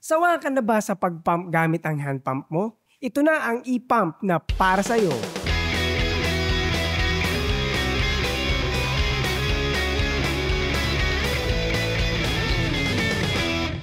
Sawa ka na ba sa pag-pump gamit ang hand pump mo? Ito na ang e-pump na para sa'yo.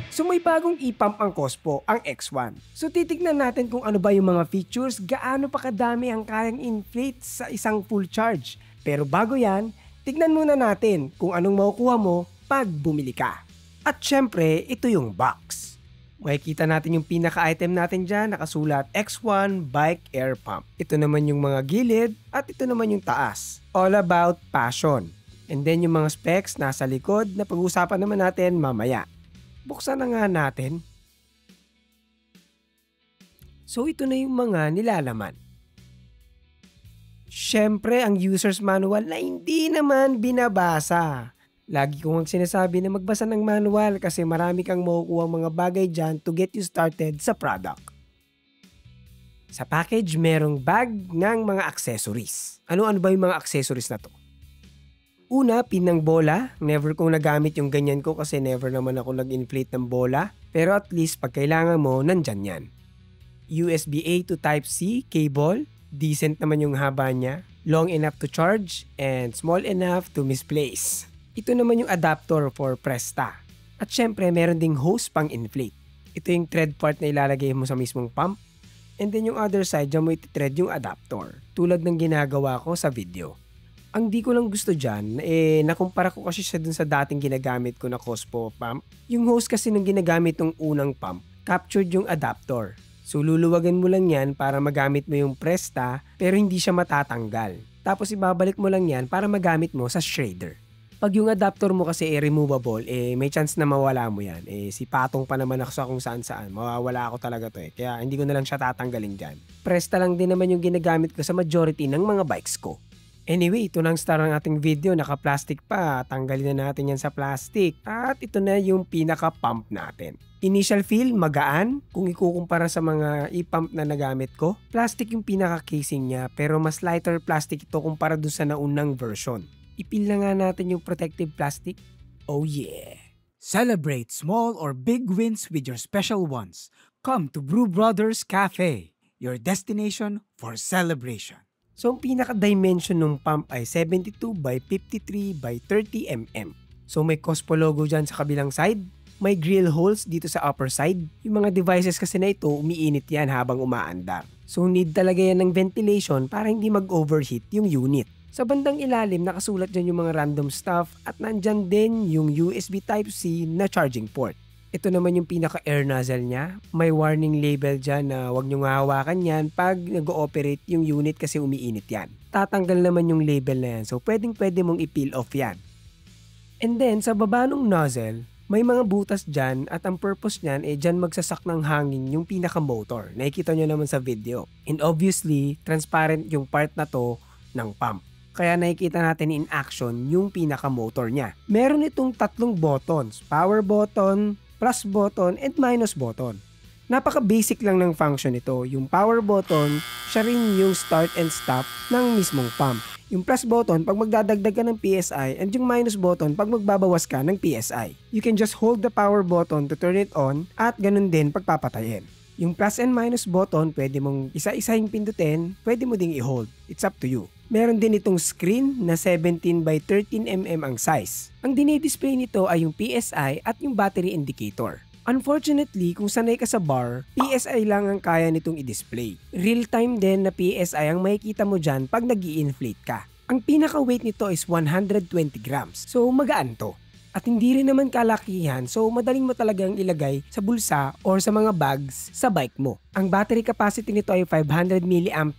So may bagong e-pump ang Cospo, ang X1. So titignan natin kung ano ba yung mga features, gaano pa kadami ang kayang inflate sa isang full charge. Pero bago yan, tignan muna natin kung anong makukuha mo pag bumili ka. At syempre, ito yung box. Makikita natin yung pinaka-item natin dyan, nakasulat X1 Bike Air Pump. Ito naman yung mga gilid at ito naman yung taas. All about passion. And then yung mga specs nasa likod na pag-uusapan naman natin mamaya. Buksan na nga natin. So ito na yung mga nilalaman. Syempre ang user's manual na hindi naman binabasa. Lagi kong sinasabi na magbasa ng manual kasi marami kang makukuha mga bagay dyan to get you started sa product. Sa package merong bag ng mga accessories. Ano-ano ba yung mga accessories na to? Una, pin ng bola. Never kong nagamit yung ganyan ko kasi never naman ako nag-inflate ng bola. Pero at least pag kailangan mo, nandyan yan. USB-A to Type-C cable. Decent naman yung haba niya. Long enough to charge and small enough to misplace. Ito naman yung adapter for Presta. At syempre, meron ding hose pang inflate. Ito yung thread part na ilalagay mo sa mismong pump. And then yung other side, dyan mo iti-thread yung adapter. Tulad ng ginagawa ko sa video. Ang di ko lang gusto dyan, nakumpara ko kasi siya dun sa dating ginagamit ko na Cospo pump. Yung hose kasi nung ginagamit ng unang pump, captured yung adapter. So luluwagan mo lang yan para magamit mo yung Presta pero hindi siya matatanggal. Tapos ibabalik mo lang yan para magamit mo sa shredder. Pag yung adapter mo kasi removable, may chance na mawala mo yan. Si Patong pa naman ako sa kung saan-saan. Mawawala ako talaga to Kaya hindi ko na lang siya tatanggalin dyan. Presta lang din naman yung ginagamit ko sa majority ng mga bikes ko. Anyway, ito na ang star ng ating video. Naka-plastic pa. Tanggalin na natin yan sa plastic. At ito na yung pinaka-pump natin. Initial feel, magaan. Kung ikukumpara sa mga e-pump na nagamit ko, plastic yung pinaka-casing niya pero mas lighter plastic ito kumpara dun sa naunang version. Ipil na nga natin yung protective plastic. Oh yeah! Celebrate small or big wins with your special ones. Come to Brew Brothers Cafe, your destination for celebration. So ang pinaka-dimension ng pump ay 72 by 53 by 30 mm. So may Cospo logo dyan sa kabilang side. May grill holes dito sa upper side. Yung mga devices kasi na ito, umiinit yan habang umaandar. So need talaga yan ng ventilation para hindi mag-overheat yung unit. Sa bandang ilalim, nakasulat dyan yung mga random stuff at nandyan din yung USB Type-C na charging port. Ito naman yung pinaka-air nozzle niya. May warning label dyan na huwag nyo hawakan yan pag nag-ooperate yung unit kasi umiinit yan. Tatanggal naman yung label na yan so pwede mong i-peel off yan. And then sa baba ng nozzle, may mga butas dyan at ang purpose niyan dyan magsasak ng hangin yung pinaka-motor. Nakikita nyo naman sa video. And obviously, transparent yung part na to ng pump. Kaya nakikita natin in action yung pinaka-motor niya. Meron itong tatlong buttons. Power button, plus button, and minus button. Napaka-basic lang ng function nito. Yung power button, siya rin yung start and stop ng mismong pump. Yung plus button, pag magdadagdag ka ng PSI, and yung minus button, pag magbabawas ka ng PSI. You can just hold the power button to turn it on, at ganun din pagpapatayin. Yung plus and minus button, pwede mong isa-isahing pindutin, pwede mo ding i-hold. It's up to you. Meron din itong screen na 17 by 13 mm ang size. Ang dinidisplay nito ay yung PSI at yung battery indicator. Unfortunately, kung sanay ka sa bar, PSI lang ang kaya nitong i-display. Real-time din na PSI ang makikita mo dyan pag nag-i-inflate ka. Ang pinaka-weight nito is 120 grams, so magaan to. At hindi rin naman kalakihan so madaling mo talagang ilagay sa bulsa or sa mga bags sa bike mo. Ang battery capacity nito ay 500 mAh.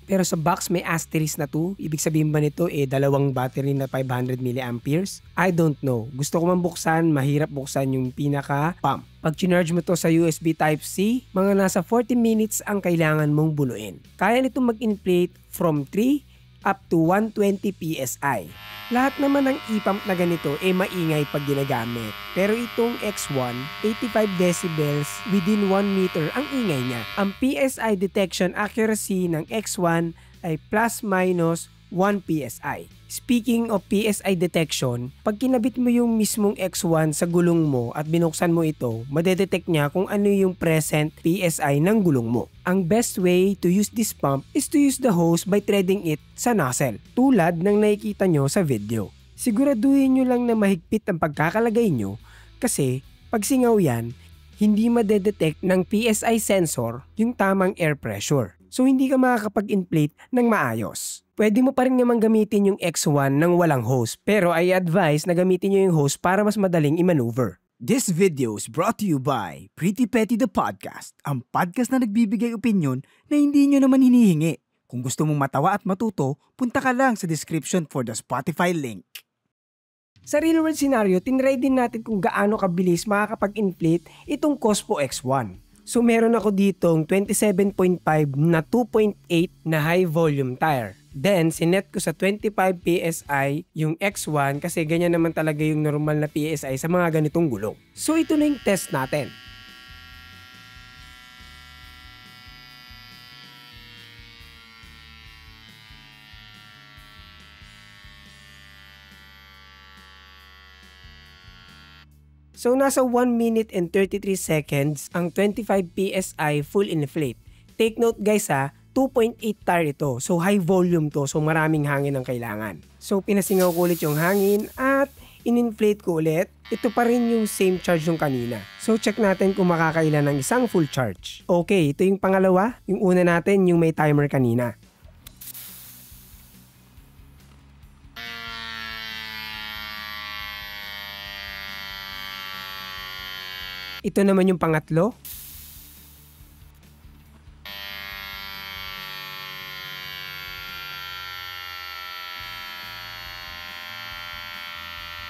Pero sa box may asterisk na 2. Ibig sabihin ba nito dalawang battery na 500 mAh? I don't know. Gusto ko man buksan, mahirap buksan yung pinaka-pump. Pag chinarge mo to sa USB Type-C, mga nasa 40 minutes ang kailangan mong bunuin. Kaya nitong mag-inflate from 3 up to 120 PSI. Lahat naman ng e-pump na ganito maingay pag ginagamit. Pero itong X1, 85 decibels within 1 meter ang ingay niya. Ang PSI detection accuracy ng X1 ay plus minus 1 PSI. Speaking of PSI detection, pag kinabit mo yung mismong X1 sa gulong mo at binuksan mo ito, madedetect niya kung ano yung present PSI ng gulong mo. Ang best way to use this pump is to use the hose by threading it sa nozzle, tulad ng nakikita nyo sa video. Siguraduhin nyo lang na mahigpit ang pagkakalagay nyo kasi pag singaw yan, hindi madedetect ng PSI sensor yung tamang air pressure. So hindi ka makakapag-inflate ng maayos. Pwede mo pa rin naman gamitin yung X1 ng walang hose, pero I advise na gamitin nyo yung hose para mas madaling i-maneuver. This video is brought to you by Pretty Petty the Podcast, ang podcast na nagbibigay opinyon na hindi nyo naman hinihingi. Kung gusto mong matawa at matuto, punta ka lang sa description for the Spotify link. Sa real world scenario, tinry din natin kung gaano kabilis makakapag-inflate itong Cospo X1. So meron ako ditong 27.5 na 2.8 na high volume tire. Then sinet ko sa 25 PSI yung X1 kasi ganyan naman talaga yung normal na PSI sa mga ganitong gulong. So ito na yung test natin. So nasa 1 minute and 33 seconds ang 25 PSI full inflate. Take note guys 2.8 tire ito. So high volume to. So maraming hangin ang kailangan. So pinasingaw ko ulit yung hangin at in-inflate ko ulit. Ito pa rin yung same charge yung kanina. So check natin kung makakailan ng isang full charge. Okay, ito yung pangalawa. Yung una natin yung may timer kanina. Ito naman yung pangatlo.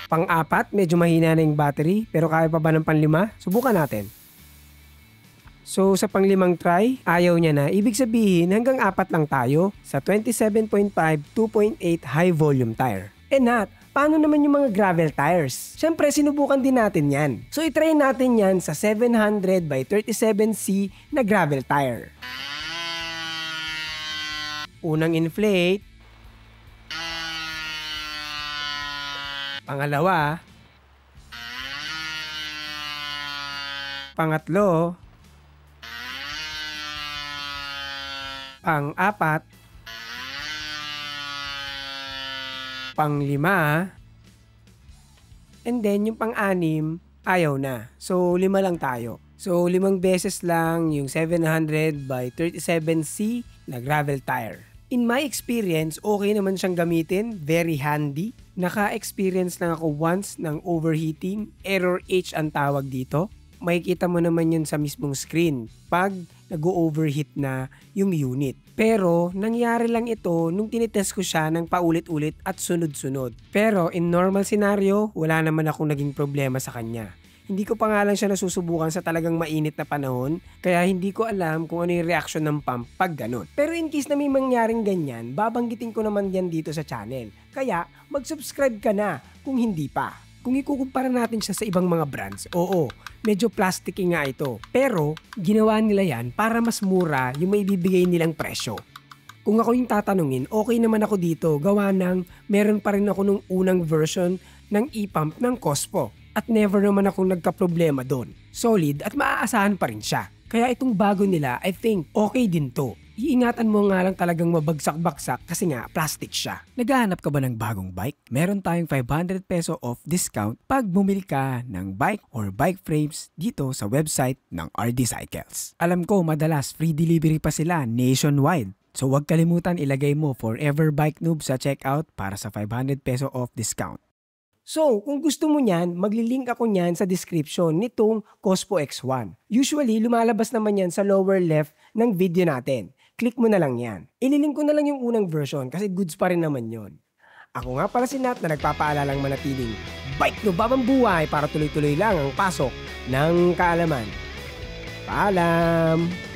Pang-apat, medyo mahina na yung battery pero kaya pa ba ng panlima? Subukan natin. So sa panglimang try, ayaw niya na. Ibig sabihin hanggang 4 lang tayo sa 27.5 2.8 high volume tire. Nat, paano naman yung mga gravel tires? Siyempre, sinubukan din natin yan. So, itry natin yan sa 700 by 37C na gravel tire. Unang inflate. Pangalawa. Pangatlo. Pang-apat. Pang-5, and then yung pang-6, ayaw na. So, 5 lang tayo. So, 5 beses lang yung 700 by 37C na gravel tire. In my experience, okay naman siyang gamitin. Very handy. Naka-experience lang ako once ng overheating. Error H ang tawag dito. Makikita mo naman yun sa mismong screen pag nag-overheat na yung unit. Pero nangyari lang ito nung tinitest ko siya ng paulit-ulit at sunod-sunod. Pero in normal scenario, wala naman akong naging problema sa kanya. Hindi ko pa nga lang siya nasusubukan sa talagang mainit na panahon, kaya hindi ko alam kung ano yung reaction ng pump pag ganun. Pero in case na may mangyaring ganyan, babanggitin ko naman yan dito sa channel. Kaya mag-subscribe ka na kung hindi pa. Kung ikukumpara natin siya sa ibang mga brands, oo, medyo plasticky nga ito. Pero ginawa nila yan para mas mura yung may bibigay nilang presyo. Kung ako yung tatanungin, okay naman ako dito. Gawa ng meron pa rin ako nung unang version ng e-pump ng Cospo. At never naman akong nagka-problema doon. Solid at maaasahan pa rin siya. Kaya itong bago nila, I think okay din to. Iingatan mo nga lang talagang mabagsak-baksak kasi nga plastic siya. Naghahanap ka ba ng bagong bike? Meron tayong 500 peso off discount pag bumili ka ng bike or bike frames dito sa website ng RD Cycles. Alam ko madalas free delivery pa sila nationwide. So huwag kalimutan ilagay mo Forever Bike Noob sa checkout para sa 500 peso off discount. So, kung gusto mo niyan, maglilink ako niyan sa description nitong Cospo X1. Usually, lumalabas naman yan sa lower left ng video natin. Click mo na lang yan. Ililink ko na lang yung unang version kasi goods pa rin naman yon. Ako nga pala si Nat na nagpapaalalang manatiling bike no babang buhay para tuloy-tuloy lang ang pasok ng kaalaman. Paalam!